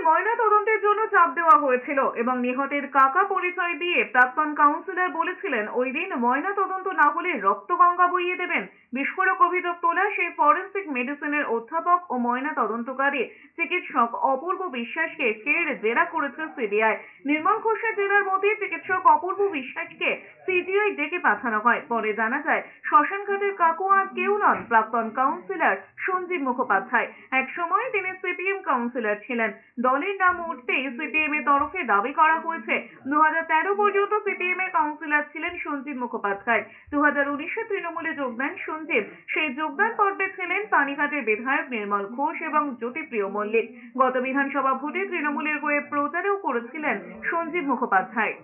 ময়না তদন্তের জন্য চাপ দেওয়া হয়েছিল এবং নিহতের কাকা পরিচয় দিয়ে প্রাক্তন কাউন্সিলর বলেছিলেন ওই দিন ময়না তদন্ত না হলে রক্তগঙ্গা বইয়ে দেবেন। বিস্ফোরক অভিযোগ তোলা সেই ফরেন্সিক মেডিসিনের অধ্যাপক ও ময়না তদন্তকারী চিকিৎসক অপূর্ব বিশ্বাসকে ফের জেরা করেছে সিবিআই। নির্মল ঘোষের জেরার মধ্যে চিকিৎসক অপূর্ব বিশ্বাসকে সিবিআই ডেকে পাঠানো হয়। পরে জানা যায় শ্মশানঘাটের কাকু আর কেউ নন, প্রাক্তন কাউন্সিলর সঞ্জীব মুখোপাধ্যায়। এক সময় তিনি সিপিএম কাউন্সিলর ছিলেন। দলের নাম উঠতেই সিপিএম এর তরফে দাবি করা হয়েছে 2013 পর্যন্ত সিপিএম এর কাউন্সিলর ছিলেন সঞ্জীব মুখোপাধ্যায়। 2019-এ তৃণমূলে যোগ দেন সঞ্জীব। সেই যোগদান পর্বে ছিলেন পানিঘাটের বিধায়ক নির্মল ঘোষ এবং জ্যোতিপ্রিয় মল্লিক। গত বিধানসভা ভোটে তৃণমূলের হয়ে প্রচারেও করেছিলেন সঞ্জীব মুখোপাধ্যায়।